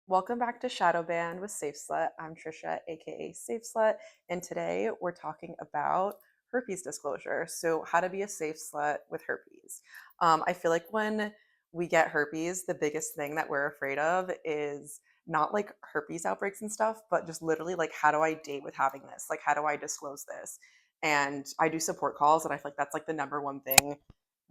Welcome back to Shadow Band with Safe Slut. I'm Trisha, aka Safe Slut, and today we're talking about herpes disclosure. So, how to be a safe slut with herpes. I feel like when we get herpes, the biggest thing that we're afraid of is not like herpes outbreaks and stuff, but just literally like, how do I date with having this? Like, how do I disclose this? And I do support calls, and I feel like that's like the number one thing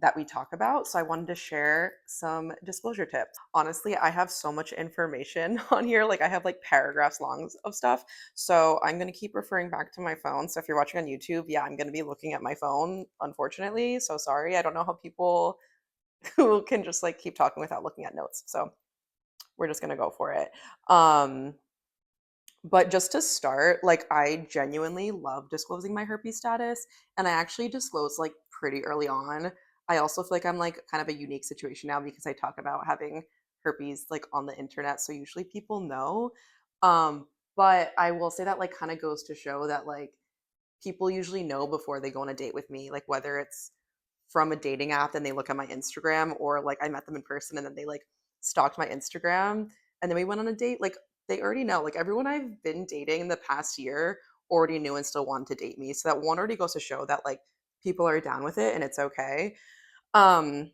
that we talk about. So I wanted to share some disclosure tips. Honestly, I have so much information on here. Like I have like paragraphs long of stuff. So I'm going to keep referring back to my phone. So if you're watching on YouTube, yeah, I'm going to be looking at my phone, unfortunately. So sorry. I don't know how people who can just like keep talking without looking at notes. So we're just going to go for it. But just to start, like I genuinely love disclosing my herpes status, and I actually disclosed like pretty early on. I also feel like I'm like kind of a unique situation now because I talk about having herpes like on the internet, so usually people know. Um, but I will say that like kind of goes to show that like people usually know before they go on a date with me, like whether it's from a dating app and they look at my Instagram, or like I met them in person and then they like stalked my Instagram and then we went on a date. Like they already know. Like everyone I've been dating in the past year already knew and still wanted to date me. So that one already goes to show that like people are down with it and it's okay. Um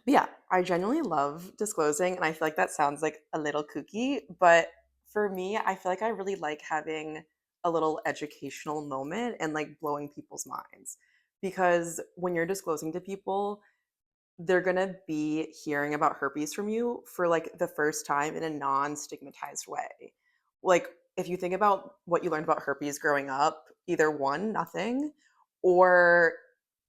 but yeah, I genuinely love disclosing, and I feel like that sounds like a little kooky, but for me, I feel like I really like having a little educational moment and like blowing people's minds. Because when you're disclosing to people, they're gonna be hearing about herpes from you for like the first time in a non-stigmatized way. Like if you think about what you learned about herpes growing up, either one, nothing, or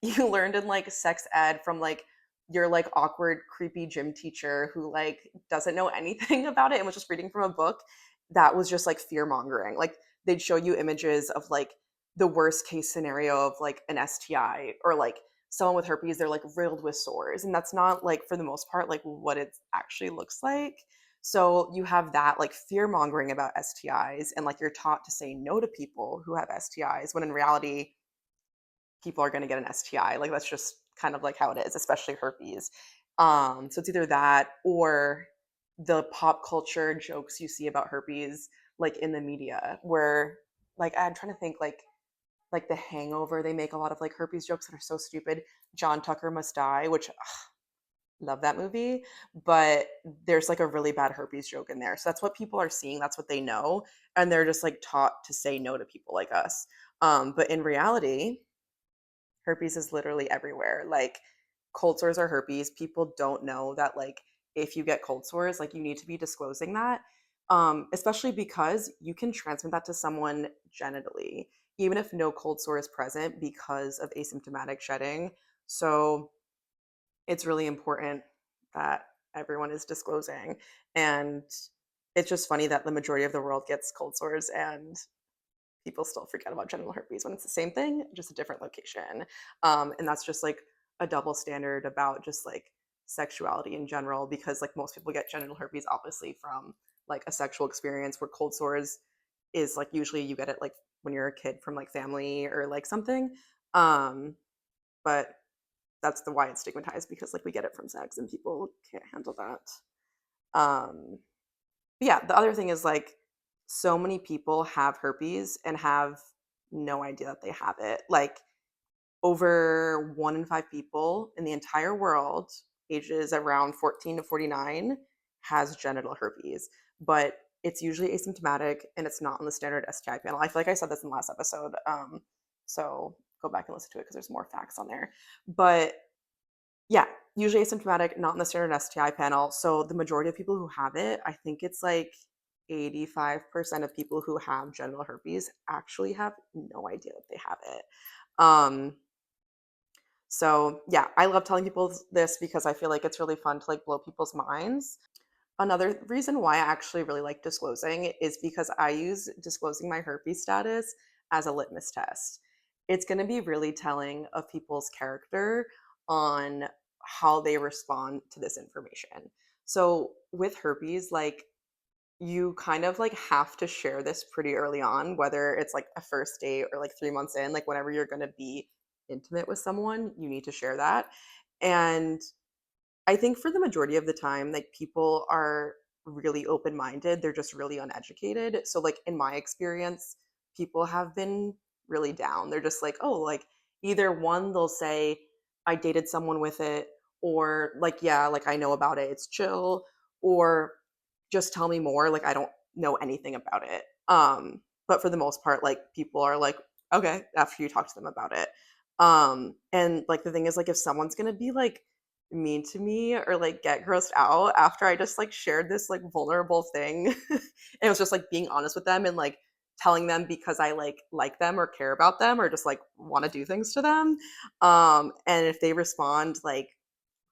you learned in like sex ed from like your like awkward, creepy gym teacher who like doesn't know anything about it and was just reading from a book, that was just like fear mongering. Like they'd show you images of like the worst case scenario of like an STI, or like someone with herpes, they're like riddled with sores. And that's not like for the most part like what it actually looks like. So you have that like fear mongering about STIs, and like you're taught to say no to people who have STIs when in reality people are going to get an STI. Like that's just kind of like how it is, especially herpes. So it's either that or the pop culture jokes you see about herpes like in the media, where like I'm trying to think like The Hangover, they make a lot of like herpes jokes that are so stupid. John Tucker Must Die, which love that movie, but there's like a really bad herpes joke in there. So that's what people are seeing, that's what they know, and they're just like taught to say no to people like us. But in reality, herpes is literally everywhere. Like cold sores are herpes. People don't know that like if you get cold sores, like you need to be disclosing that. Especially because you can transmit that to someone genitally, even if no cold sore is present because of asymptomatic shedding. So it's really important that everyone is disclosing. And it's just funny that the majority of the world gets cold sores and people still forget about genital herpes when it's the same thing, just a different location. And that's just like a double standard about just like sexuality in general, because like most people get genital herpes obviously from like a sexual experience, where cold sores is like usually you get it like when you're a kid from like family or like something. Um, but that's the why it's stigmatized, because like we get it from sex and people can't handle that. But yeah, the other thing is like so many people have herpes and have no idea that they have it. Like over 1 in 5 people in the entire world, ages around 14 to 49, has genital herpes, but it's usually asymptomatic and it's not on the standard STI panel. I feel like I said this in the last episode. So go back and listen to it because there's more facts on there. But yeah, usually asymptomatic, not in the standard STI panel. So the majority of people who have it, I think it's like 85% of people who have genital herpes actually have no idea that they have it. Um, so yeah, I love telling people this because I feel like it's really fun to like blow people's minds. Another reason why I actually really like disclosing is because I use disclosing my herpes status as a litmus test. It's going to be really telling of people's character on how they respond to this information. So with herpes, like you kind of like have to share this pretty early on, whether it's like a first date or like 3 months in, like whenever you're going to be intimate with someone, you need to share that. And I think for the majority of the time, like people are really open-minded, they're just really uneducated. So like in my experience, people have been really down. They're just like, oh, like either one, they'll say, I dated someone with it, or like, yeah, like I know about it, it's chill, or just tell me more, like I don't know anything about it. But for the most part, like people are like, okay, after you talk to them about it. And like the thing is, like if someone's gonna be like mean to me or like get grossed out after I just like shared this like vulnerable thing, and it was just like being honest with them and like telling them because I like them or care about them or just like want to do things to them. And if they respond like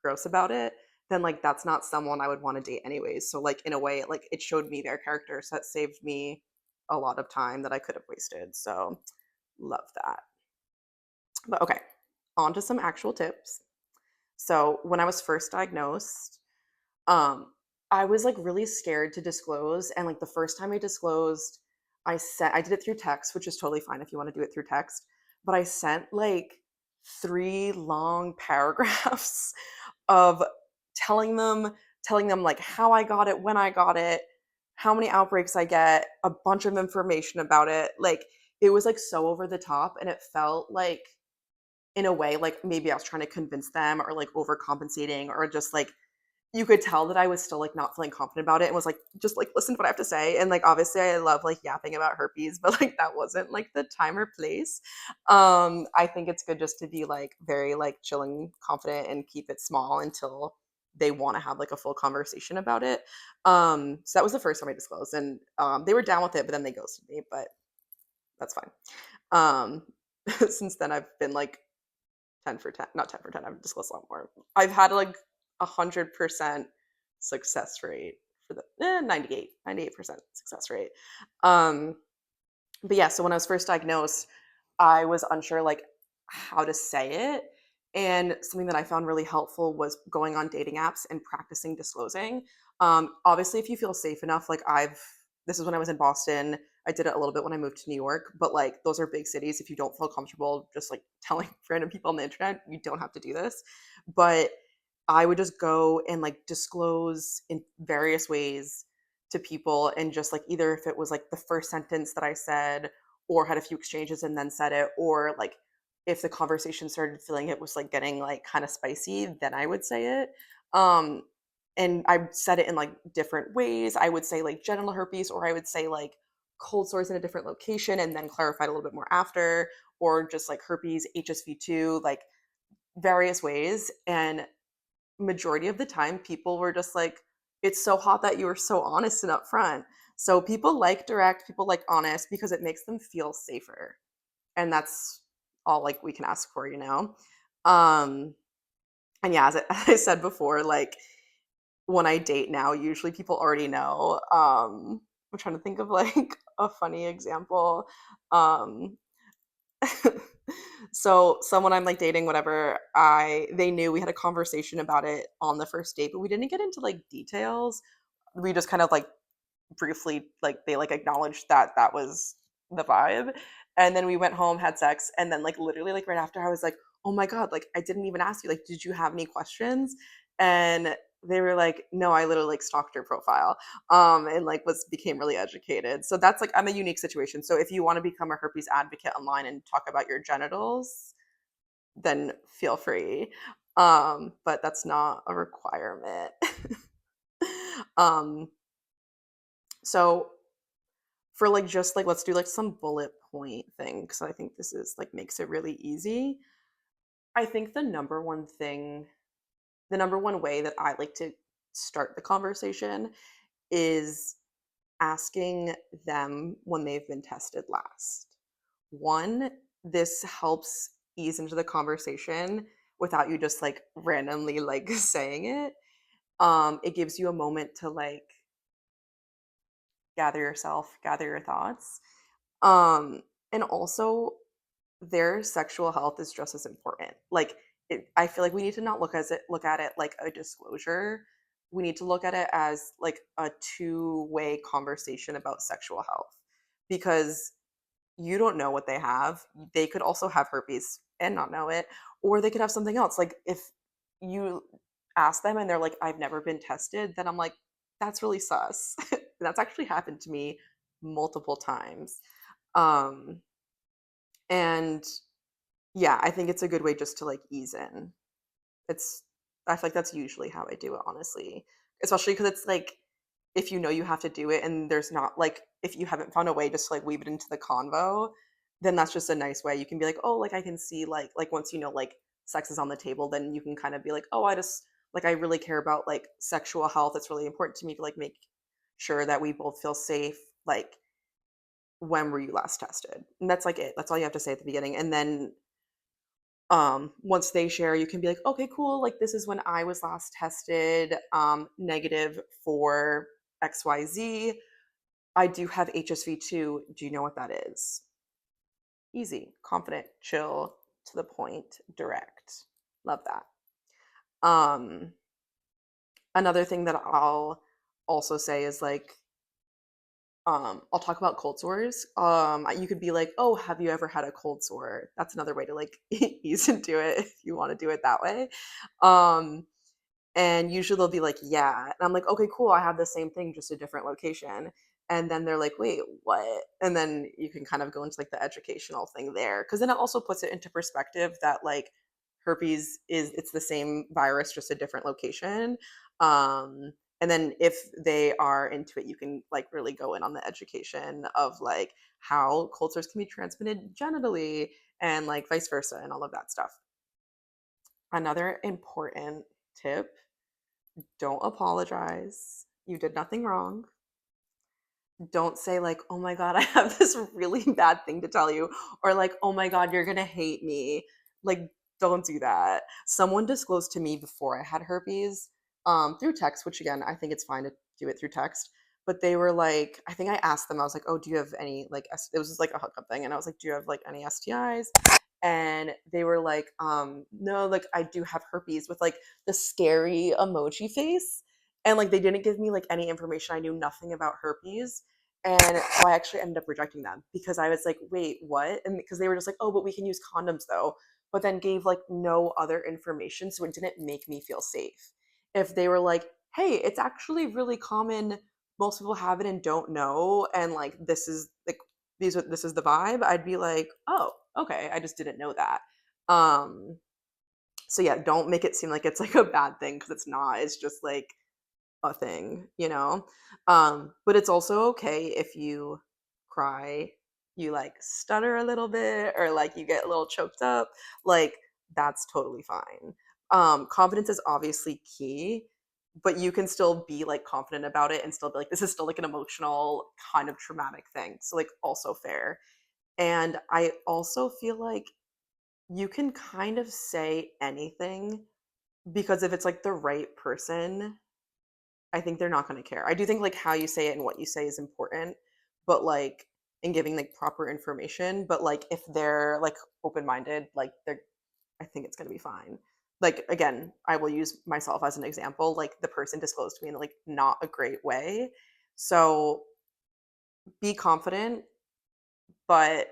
gross about it, then like that's not someone I would want to date anyways. So like in a way, like it showed me their character, so that saved me a lot of time that I could have wasted. So love that. But okay, on to some actual tips. So when I was first diagnosed, um, I was like really scared to disclose. And like the first time I disclosed, I did it through text, which is totally fine if you want to do it through text. But I sent like 3 long paragraphs of telling them telling them like how I got it, when I got it, how many outbreaks I get, a bunch of information about it. Like it was like so over the top and it felt like in a way like maybe I was trying to convince them or like overcompensating or just like you could tell that I was still like not feeling confident about it and was like just like listen to what I have to say. And like obviously I love like yapping about herpes, but like that wasn't like the time or place. I think it's good just to be like very like chill and confident and keep it small until they want to have like a full conversation about it. So that was the first time I disclosed, and they were down with it, but then they ghosted me, but that's fine. um since then I've been like 10 for 10, not 10 for 10, I've disclosed a lot more. I've had like 100% success rate for the 98% success rate. Um, but yeah, so when I was first diagnosed, I was unsure like how to say it. And something that I found really helpful was going on dating apps and practicing disclosing. Obviously, if you feel safe enough, like this is when I was in Boston. I did it a little bit when I moved to New York, but like those are big cities. If you don't feel comfortable just like telling random people on the internet, you don't have to do this. But I would just go and like disclose in various ways to people and just like either if it was like the first sentence that I said or had a few exchanges and then said it, or like if the conversation started feeling it was like getting like kind of spicy, then I would say it. Um and I said it in like different ways. I would say like genital herpes, or I would say like cold sores in a different location and then clarified a little bit more after, or just like herpes, HSV2, like various ways. And majority of the time people were just like, it's so hot that you were so honest and upfront. So people like direct, people like honest because it makes them feel safer. And that's all like we can ask for, you know? Um and yeah, as I said before, like when I date now, usually people already know. I'm trying to think of like a funny example. Um so someone I'm like dating, whatever, they knew, we had a conversation about it on the first date, but we didn't get into like details. We just kind of like briefly like they like acknowledged that that was the vibe. And then we went home, had sex, and then like literally like right after I was like, "Oh my god, like I didn't even ask you, like did you have any questions?" And they were like, "No, I literally like stalked your profile." And like was became really educated. So that's like I'm a unique situation. So if you want to become a herpes advocate online and talk about your genitals, then feel free. But that's not a requirement. um so for like just like let's do like some bullet point thing because I think this is like makes it really easy. I think the number one way that I like to start the conversation is asking them when they've been tested last. One, this helps ease into the conversation without you just like randomly like saying it. It gives you a moment to like gather yourself, gather your thoughts. Um, and also their sexual health is just as important. Like I feel like we need to not look at it like a disclosure. We need to look at it as like a two-way conversation about sexual health because you don't know what they have. They could also have herpes and not know it, or they could have something else. Like if you ask them and they're like, "I've never been tested," then I'm like, that's really sus. That's actually happened to me multiple times. Um, and yeah, I think it's a good way just to like ease in. It's I feel like that's usually how I do it, honestly. Especially because it's like if you know you have to do it and there's not like if you haven't found a way just to like weave it into the convo, then that's just a nice way. You can be like, oh, like I can see like once you know like sex is on the table, then you can kind of be like, oh, I just like I really care about like sexual health. It's really important to me to like make sure that we both feel safe. Like when were you last tested? And that's like it. That's all you have to say at the beginning. And then once they share you can be like, okay, cool, like this is when I was last tested negative for XYZ. I do have HSV2. Do you know what that is? Easy, confident, chill, to the point, direct. Love that. um Another thing that I'll also say is like I'll talk about cold sores. You could be like, "Oh, have you ever had a cold sore?" That's another way to like ease into it if you want to do it that way. Um, and usually they'll be like, "Yeah," and I'm like, "Okay, cool. I have the same thing, just a different location." And then they're like, "Wait, what?" And then you can kind of go into like the educational thing there, because then it also puts it into perspective that like herpes is it's the same virus, just a different location. Um, and then if they are into it, you can like really go in on the education of like how cold sores can be transmitted genitally and like vice versa and all of that stuff. Another important tip: don't apologize. You did nothing wrong. Don't say like, "Oh my god, I have this really bad thing to tell you," or like, "Oh my god, you're gonna hate me." Like, don't do that. Someone disclosed to me before I had herpes, through text, which again, I think it's fine to do it through text. But they were like, I think I asked them, I was like, "Oh, do you have any like?" It was just like a hookup thing, and I was like, "Do you have like any STIs?" And they were like, "No, like I do have herpes," with like the scary emoji face, and like they didn't give me like any information. I knew nothing about herpes. And so I actually ended up rejecting them because I was like, wait, what? And because they were just like, oh, but we can use condoms though, but then gave like no other information. So it didn't make me feel safe. If they were like, hey, it's actually really common, most people have it and don't know, and like this is the vibe, I'd be like, oh, okay, I just didn't know that. Um, so yeah, don't make it seem like it's like a bad thing because it's not. It's just like a thing, you know? But it's also okay if you cry, you like stutter a little bit, or like you get a little choked up. Like, that's totally fine. Confidence is obviously key, but you can still be like confident about it and still be like, this is still like an emotional, kind of traumatic thing. So, like, also fair. And I also feel like you can kind of say anything because if it's like the right person, I think they're not gonna care. I do think, like, how you say it and what you say is important, but, like, in giving, like, proper information, but, like, if they're, like, open-minded, like, they're I think it's gonna be fine. Like, again, I will use myself as an example, like, the person disclosed to me in, like, not a great way. So, be confident, but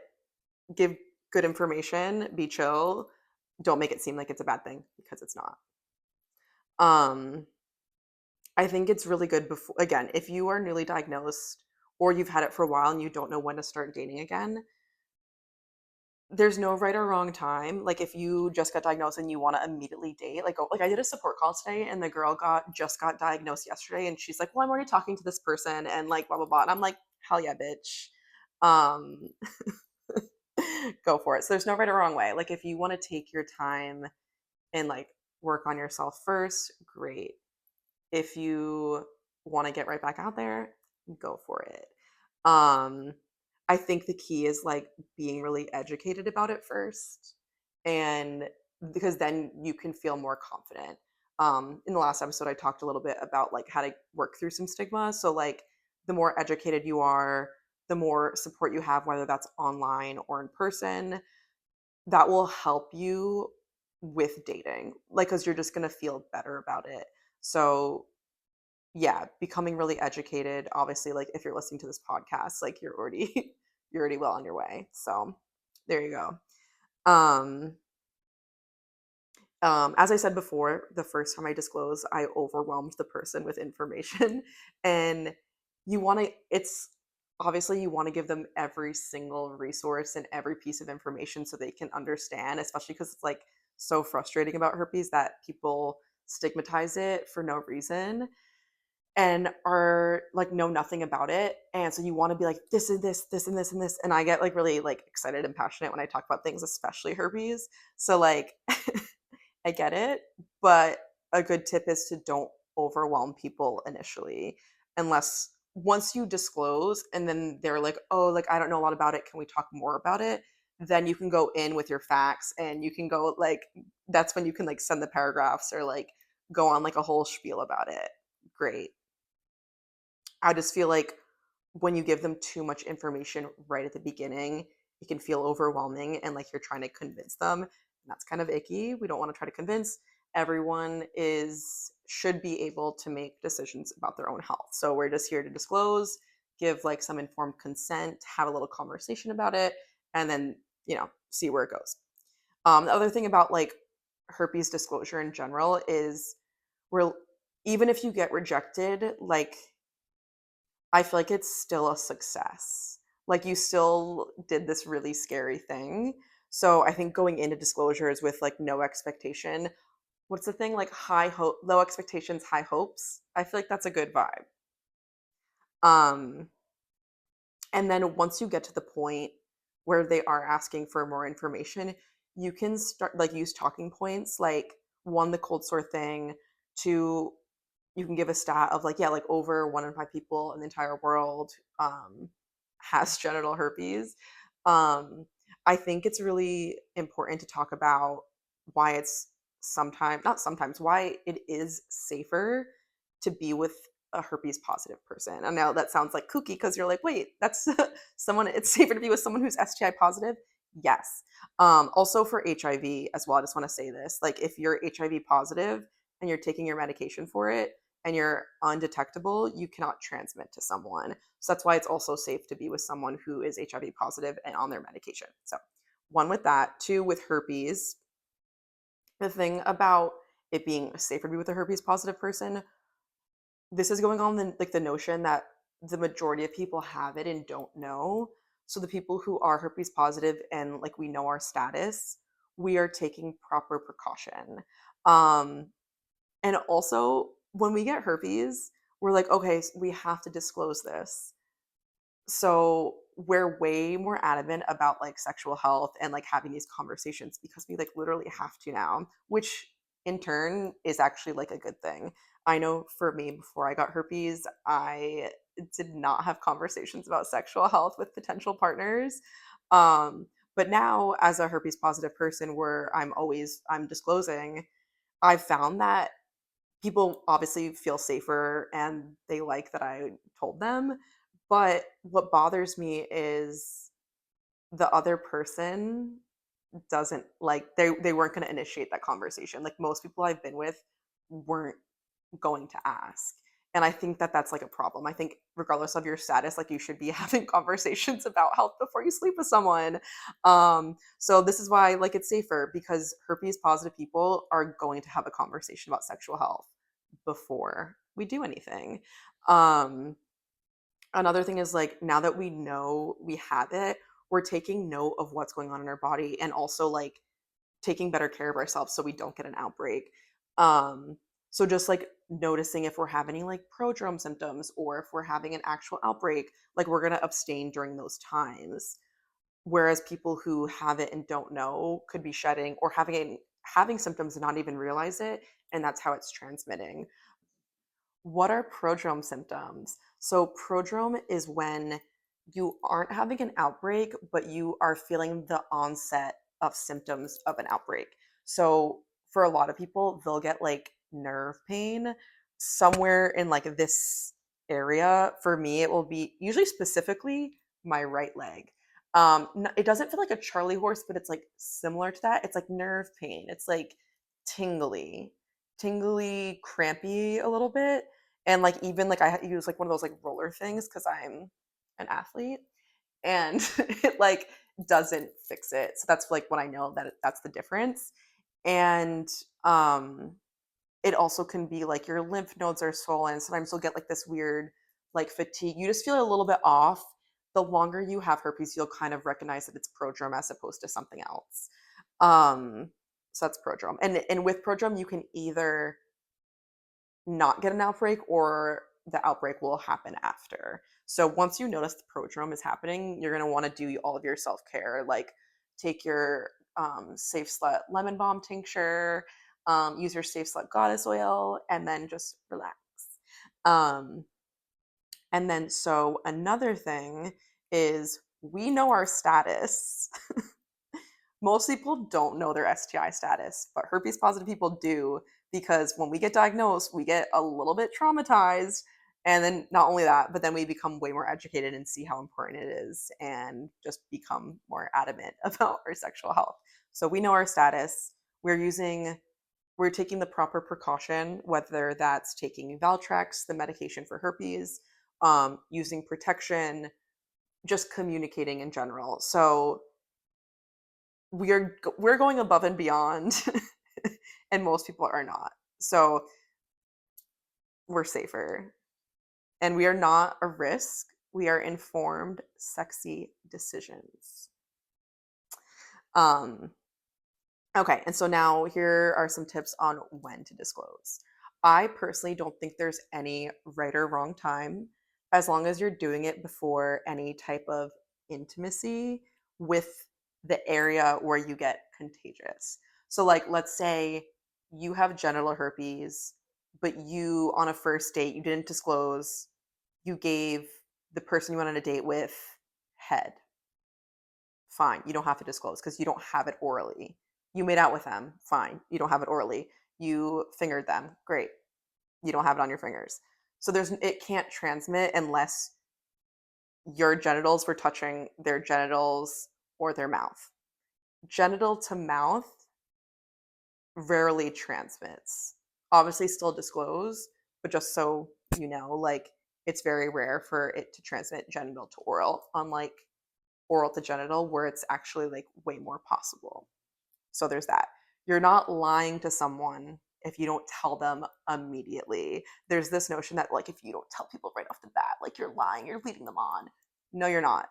give good information, be chill, don't make it seem like it's a bad thing because it's not. Um I think it's really good before again, if you are newly diagnosed or you've had it for a while and you don't know when to start dating again, there's no right or wrong time. Like if you just got diagnosed and you want to immediately date, like I did a support call today and the girl got diagnosed yesterday and she's like, "Well, I'm already talking to this person and like blah blah blah." And I'm like, "Hell yeah, bitch." Um go for it. So there's no right or wrong way. Like if you want to take your time and like work on yourself first, great. If you want to get right back out there, go for it. Um, I think the key is like being really educated about it first, and because then you can feel more confident. In the last episode, I talked a little bit about like how to work through some stigma. So like the more educated you are, the more support you have, whether that's online or in person, that will help you with dating. Like, because you're just gonna feel better about it. So yeah, becoming really educated. Obviously, like if you're listening to this podcast, like you're already you're already well on your way. So there you go. Um As I said before, the first time I disclosed, I overwhelmed the person with information. And it's obviously you want to give them every single resource and every piece of information so they can understand, especially because it's like so frustrating about herpes that people stigmatize it for no reason and are like know nothing about it. And so you want to be like this and this and this and this. And I get like really like excited and passionate when I talk about things, especially herpes. So like I get it, but a good tip is to don't overwhelm people initially unless once you disclose and then they're like, "Oh, like I don't know a lot about it. Can we talk more about it?" Then you can go in with your facts and you can go like that's when you can like send the paragraphs or like go on like a whole spiel about it. Great. I just feel like when you give them too much information right at the beginning, it can feel overwhelming and like you're trying to convince them. And that's kind of icky. We don't want to try to convince. Everyone is should be able to make decisions about their own health. So we're just here to disclose, give like some informed consent, have a little conversation about it, and then, see where it goes. The other thing about like herpes disclosure in general is we're even if you get rejected, like I feel like it's still a success. Like you still did this really scary thing. So I think going into disclosures with like no expectation, what's the thing like high hope, low expectations, high hopes? I feel like that's a good vibe. Um and then once you get to the point where they are asking for more information, you can start like use talking points like one the cold sore thing, two you can give a stat of like yeah like over 1 in 5 people in the entire world has genital herpes. I think it's really important to talk about why it's sometimes not sometimes why it is safer to be with a herpes positive person. And now that sounds like kooky because you're like wait that's someone it's safer to be with someone who's STI positive. Yes. Also for HIV as well, I just want to say this like if you're HIV positive and you're taking your medication for it and you're undetectable, you cannot transmit to someone. So that's why it's also safe to be with someone who is HIV positive and on their medication. So, one with that, two with herpes. The thing about it being safer to be with a herpes positive person, this is going on the, like the notion that the majority of people have it and don't know. So the people who are herpes positive and like we know our status, we are taking proper precaution. Um, and also, when we get herpes, we're like, okay, we have to disclose this. So we're way more adamant about like sexual health and like having these conversations because we like literally have to now, which in turn is actually like a good thing. I know for me, before I got herpes, I did not have conversations about sexual health with potential partners. Um, but now, as a herpes positive person, where I'm disclosing, I've found that people obviously feel safer and they like that I told them. But what bothers me is the other person doesn't like they weren't going to initiate that conversation. Like most people I've been with weren't going to ask. And I think that that's like a problem. I think regardless of your status, like you should be having conversations about health before you sleep with someone. So this is why like it's safer because herpes positive people are going to have a conversation about sexual health before we do anything. Um, Another thing is like now that we know we have it, we're taking note of what's going on in our body and also like taking better care of ourselves so we don't get an outbreak. Um, so just like noticing if we're having any like prodrome symptoms or if we're having an actual outbreak, like we're gonna abstain during those times. Whereas people who have it and don't know could be shedding or having symptoms and not even realize it, and that's how it's transmitting. What are prodrome symptoms? So, prodrome is when you aren't having an outbreak, but you are feeling the onset of symptoms of an outbreak. So, for a lot of people, they'll get like nerve pain somewhere in like this area. For me, it will be usually specifically my right leg. It doesn't feel like a Charlie horse, but it's like similar to that. It's like nerve pain. It's like tingly, tingly, crampy a little bit and like even like I use like one of those like roller things because I'm an athlete and it like doesn't fix it. So that's like when I know that that's the difference. And Um, it also can be like your lymph nodes are swollen. Sometimes you'll get like this weird like fatigue. You just feel a little bit off. The longer you have herpes, you'll kind of recognize that it's prodrome as opposed to something else. Um, so that's prodrome. And with prodrome, you can either not get an outbreak or the outbreak will happen after. So once you notice the prodrome is happening, you're going to want to do all of your self-care, like take your Safe Slut lemon balm tincture, use your Safe Slut goddess oil, and then just relax. Um, and then so another thing is we know our status. Most people don't know their STI status, but herpes positive people do because when we get diagnosed, we get a little bit traumatized. And then not only that, but then we become way more educated and see how important it is and just become more adamant about our sexual health. So we know our status. We're using, we're taking the proper precaution, whether that's taking Valtrex, the medication for herpes, using protection, just communicating in general. So we're going above and beyond and most people are not, so we're safer and we are not a risk. We are informed sexy decisions. um Okay, and so now here are some tips on when to disclose. I personally don't think there's any right or wrong time as long as you're doing it before any type of intimacy with the area where you get contagious. So, like, let's say you have genital herpes, but you, on a first date, you didn't disclose, you gave the person you went on a date with head. Fine, you don't have to disclose because you don't have it orally. You made out with them, fine, you don't have it orally. You fingered them, great, you don't have it on your fingers. So it can't transmit unless your genitals were touching their genitals or their mouth. Genital to mouth rarely transmits. Obviously, still disclose, but just so you know, like it's very rare for it to transmit genital to oral, unlike oral to genital, where it's actually like way more possible. So there's that. You're not lying to someone if you don't tell them immediately. There's this notion that like if you don't tell people right off the bat, like you're lying, you're leading them on. No, you're not.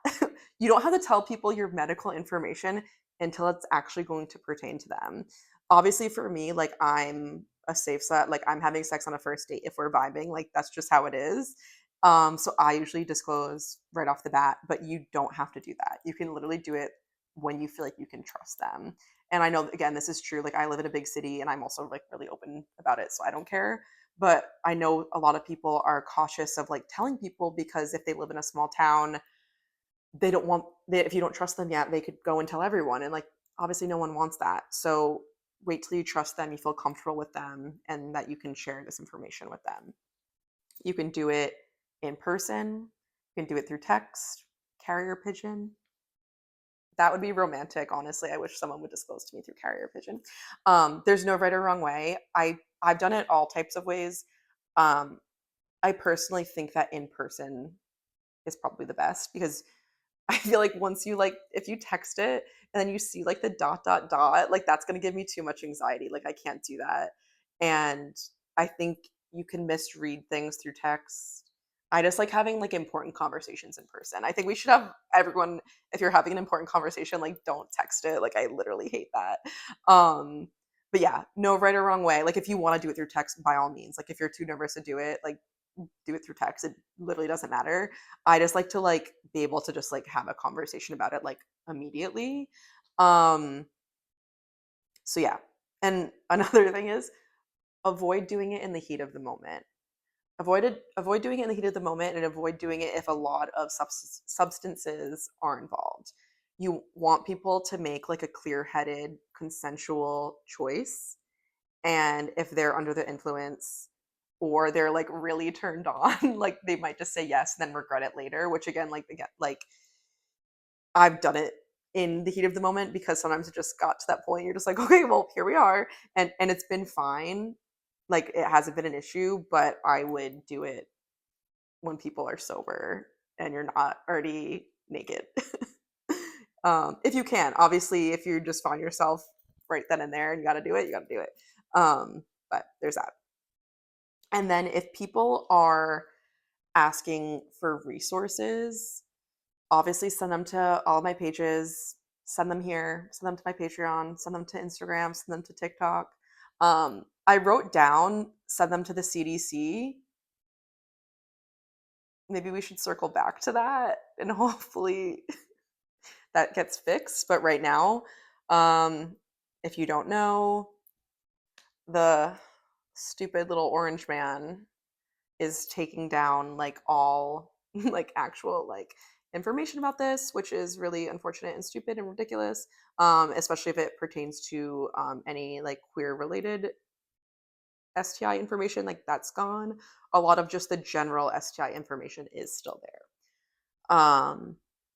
You don't have to tell people your medical information until it's actually going to pertain to them. Obviously for me, like I'm a safe set, like I'm having sex on a first date if we're vibing, like that's just how it is. So I usually disclose right off the bat, but you don't have to do that. You can literally do it when you feel like you can trust them. And I know again this is true, like I live in a big city and I'm also like really open about it, so I don't care. But I know a lot of people are cautious of like telling people because if they live in a small town, they don't want if you don't trust them yet, they could go and tell everyone, and like obviously no one wants that. So wait till you trust them, you feel comfortable with them, and that you can share this information with them. You can do it in person, you can do it through text, carrier pigeon. That would be romantic, honestly. I wish someone would disclose to me through carrier pigeon. There's no right or wrong way. I've done it all types of ways. Um, I personally think that in person is probably the best because I feel like once you like if you text it and then you see like the dot dot dot, like that's gonna give me too much anxiety. Like I can't do that. And I think you can misread things through text. I just like having like important conversations in person. I think we should have everyone, if you're having an important conversation, like don't text it. Like I literally hate that. Um, but yeah, no right or wrong way. Like if you want to do it through text, by all means. Like if you're too nervous to do it, like do it through text. It literally doesn't matter. I just like to like be able to just like have a conversation about it like immediately. Um so yeah. And another thing is avoid doing it in the heat of the moment. Avoid doing it in the heat of the moment and avoid doing it if a lot of substances are involved. You want people to make like a clear-headed consensual choice, and if they're under the influence or they're like really turned on, like they might just say yes and then regret it later, which again like again like I've done it in the heat of the moment because sometimes it just got to that point you're just like okay, well here we are, and it's been fine, like it hasn't been an issue, but I would do it when people are sober and you're not already naked. If you can, obviously if you just find yourself right then and there and you got to do it, you got to do it. But there's that. And then if people are asking for resources, obviously send them to all of my pages, send them here, send them to my Patreon, send them to Instagram, send them to TikTok. I wrote down send them to the CDC. Maybe we should circle back to that and hopefully that gets fixed. But right now, um, if you don't know, the stupid little orange man is taking down like all like actual like information about this, which is really unfortunate and stupid and ridiculous, especially if it pertains to any like queer related STI information, like that's gone. A lot of just the general STI information is still there.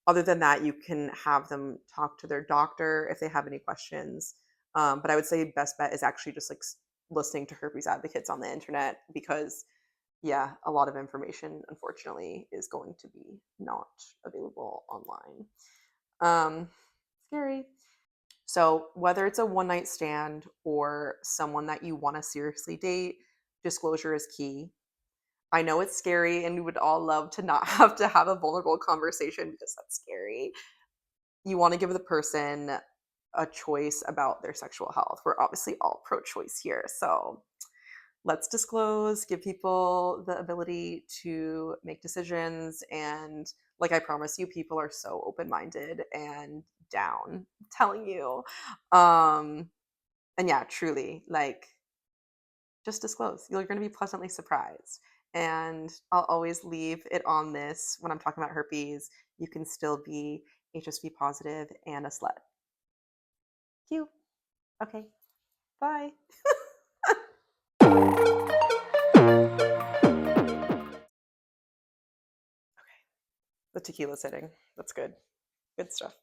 Other than that, you can have them talk to their doctor if they have any questions. But I would say best bet is actually just like listening to herpes advocates on the internet because yeah, a lot of information unfortunately is going to be not available online. Scary. So, whether it's a one night stand or someone that you want to seriously date, disclosure is key. I know it's scary and we would all love to not have to have a vulnerable conversation because that's scary. You want to give the person a choice about their sexual health. We're obviously all pro choice here. So, let's disclose, give people the ability to make decisions. And like I promise you, people are so open minded and down, I'm telling you. Um, and yeah, truly, like just disclose. You're going to be pleasantly surprised. And I'll always leave it on this when I'm talking about herpes. You can still be HSV positive and a slut. Cute. Okay. Bye. The tequila's hitting. That's good. Good stuff.